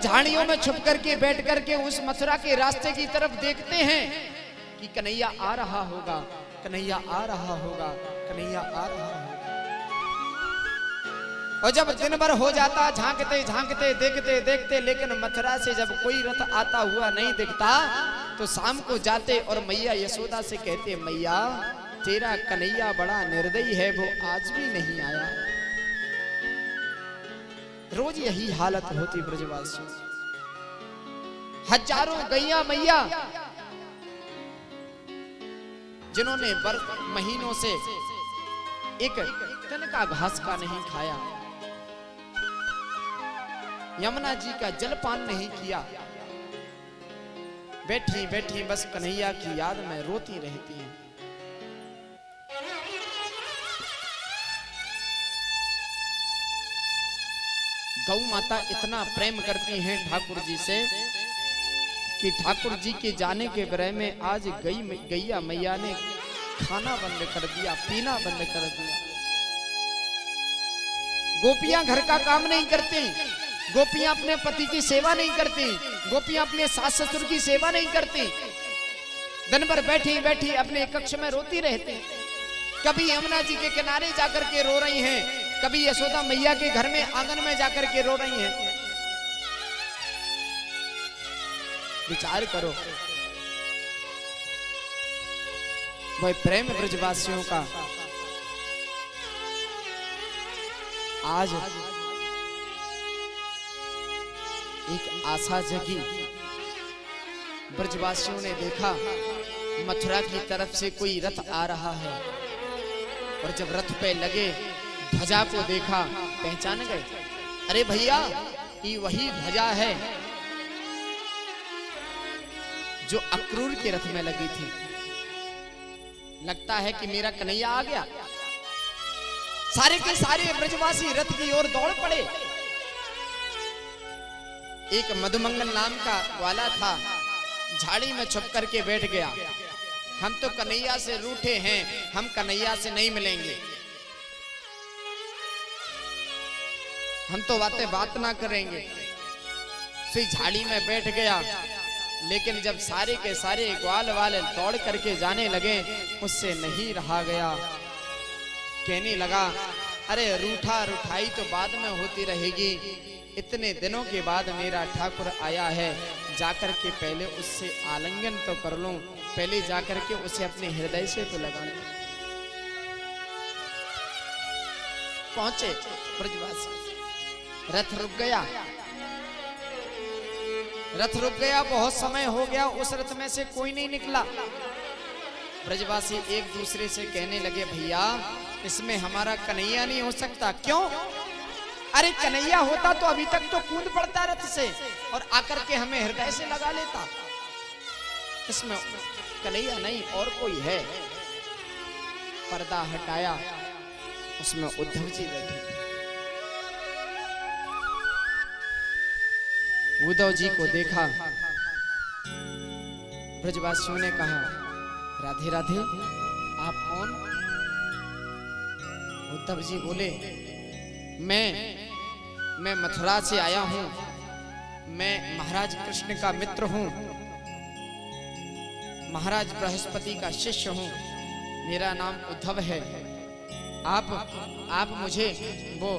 झाड़ियों में छुप करके बैठ करके उस मथुरा के रास्ते की तरफ देखते हैं कि कन्हैया आ रहा होगा, कन्हैया आ रहा होगा, कन्हैया आ रहा होगा। और जब दिन भर हो जाता झांकते झांकते देखते देखते, लेकिन मथुरा से जब कोई रथ आता हुआ नहीं दिखता तो शाम को जाते और मैया यशोदा से कहते, मैया तेरा कन्हैया बड़ा निर्दयी है, वो आज भी नहीं आया। रोज यही हालत होती ब्रजवासियों। हजारों गैया मैया जिन्होंने महीनों से एक तन का घास का नहीं खाया, यमुना जी का जलपान नहीं किया, बैठी बैठी बस कन्हैया की याद में रोती रहती हैं। गौ माता इतना प्रेम करती हैं ठाकुर जी से कि ठाकुर जी के जाने के विरह में आज गैया मैया ने खाना बंद कर दिया, पीना बंद कर दिया। गोपियां घर का काम नहीं करती, गोपियां अपने पति की सेवा नहीं करती, गोपियां अपने सास ससुर की सेवा नहीं करती, दिन भर बैठी बैठी अपने कक्ष में रोती रहती। कभी यमुना जी के किनारे जाकर के रो रही हैं, कभी यशोदा मैया के घर में आंगन में जाकर के रो रही हैं। विचार करो, वह प्रेम ब्रजवासियों का आज एक आशा जगी। ब्रजवासियों ने देखा मथुरा की तरफ से कोई रथ आ रहा है, और जब रथ पे लगे ध्वजा को देखा, पहचान गए, अरे भैया ये वही ध्वजा है जो अक्रूर के रथ में लगी थी। लगता है कि मेरा कन्हैया आ गया। सारे के सारे ब्रजवासी रथ की ओर दौड़ पड़े। एक मधुमंगल नाम का ग्वाला था, झाड़ी में छुप करके बैठ गया। हम तो कन्हैया से रूठे हैं, हम कन्हैया से नहीं मिलेंगे, हम तो बात ना करेंगे। से झाड़ी में बैठ गया। लेकिन जब सारे के सारे ग्वाल वाले दौड़ करके जाने लगे, उससे नहीं रहा गया। कहने लगा, अरे रूठा रुठाई तो बाद में होती रहेगी, इतने दिनों के बाद मेरा ठाकुर आया है, जाकर के पहले उससे आलिंगन तो कर लूं, पहले जाकर के उसे अपने हृदय से तो लगा लूं। पहुंचे ब्रजवासी, रथ रुक गया, रथ रुक गया, बहुत समय हो गया, उस रथ में से कोई नहीं निकला। ब्रजवासी एक दूसरे से कहने लगे, भैया इसमें हमारा कन्हैया नहीं हो सकता। क्यों? अरे कन्हैया होता तो अभी तक तो कूद पड़ता रथ से और आकर के हमें हृदय से लगा लेता। इसमें कन्हैया नहीं और कोई है। पर्दा हटाया, उसमें उद्धव जी बैठे। उद्धव जी को देखा, ब्रजवासियों ने कहा, राधे राधे, आप कौन? उद्धव जी बोले, मैं मथुरा से आया हूं, मैं महाराज कृष्ण का मित्र हूं, महाराज बृहस्पति का शिष्य हूं, मेरा नाम उद्धव है। आप मुझे वो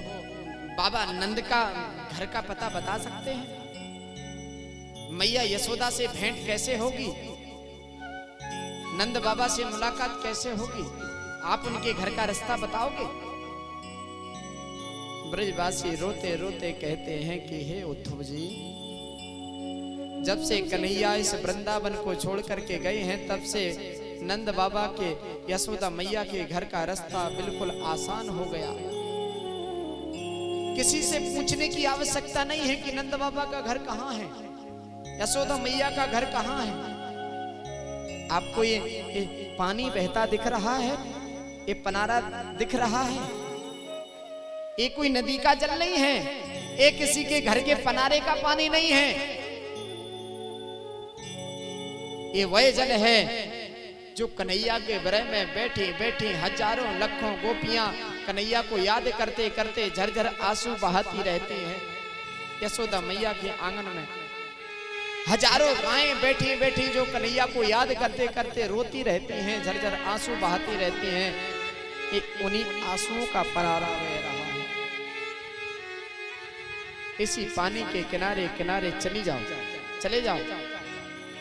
बाबा नंद का घर का पता बता सकते हैं? मैया यशोदा से भेंट कैसे होगी? नंद बाबा से मुलाकात कैसे होगी? आप उनके घर का रास्ता बताओगे? ब्रजवासी रोते रोते कहते हैं कि हे उद्धव जी, जब से कन्हैया इस वृंदावन को छोड़ करके गए हैं, तब से नंद बाबा के यशोदा मैया के घर का रास्ता बिल्कुल आसान हो गया। किसी से पूछने की आवश्यकता नहीं है कि नंद बाबा का घर कहाँ है, यशोदा मैया का घर कहाँ है। आपको ये पानी बहता दिख रहा है, ये पनारा दिख रहा है, ये कोई नदी का जल नहीं है, ये किसी के घर के पनारे का पानी नहीं है, ये वह जल है जो कन्हैया के विरह में बैठी बैठी हजारों लाखों गोपियां कन्हैया को याद करते करते झरझर आंसू बहाती रहती हैं। यशोदा मैया के आंगन में हजारों गायें बैठी बैठी जो कन्हैया को याद करते करते रोती रहती हैं, झरझर आंसू बहाती रहती हैं। एक उन्हीं आंसुओं का परारा बह रहा है। इसी पानी के किनारे किनारे चली जाओ, चले जाओ,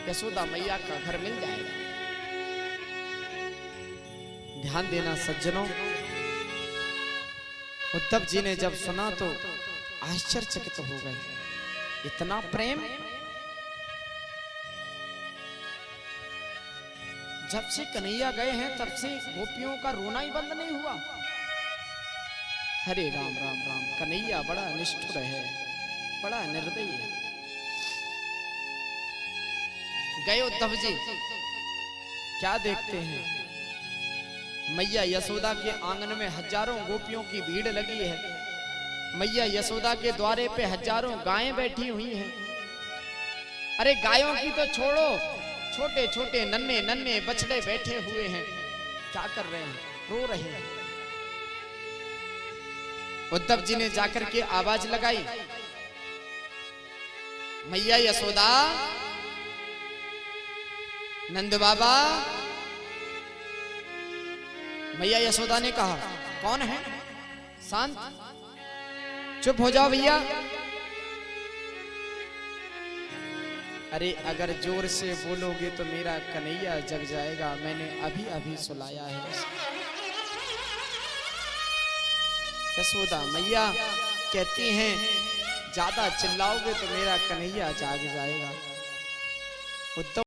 यशोदा मैया का घर मिल जाएगा। ध्यान देना सज्जनों, उद्धव जी ने जब सुना तो आश्चर्यचकित हो गए। इतना प्रेम! जब से कन्हैया गए हैं तब से गोपियों का रोना ही बंद नहीं हुआ। हरे राम राम राम, कन्हैया बड़ा निष्ठुर है, बड़ा निर्दयी है। गए उद्धव जी, क्या देखते हैं? मैया यशोदा के आंगन में हजारों गोपियों की भीड़ लगी है। मैया यशोदा के द्वारे पे हजारों गायें बैठी हुई हैं। अरे गायों की तो छोड़ो, छोटे छोटे नन्हे नन्हे बछड़े बैठे हुए हैं। क्या कर रहे हैं? रो रहे हैं। उद्धव जी ने जाकर के आवाज लगाई, मैया यशोदा, नंद बाबा। मैया यशोदा ने कहा, कौन है? शांत, चुप हो जाओ भैया। अरे अगर जोर से बोलोगे तो मेरा कन्हैया जग जाएगा, मैंने अभी अभी सुलाया है उसे। यशोदा मैया कहती हैं, ज्यादा चिल्लाओगे तो मेरा कन्हैया जाग जाएगा। उद्धव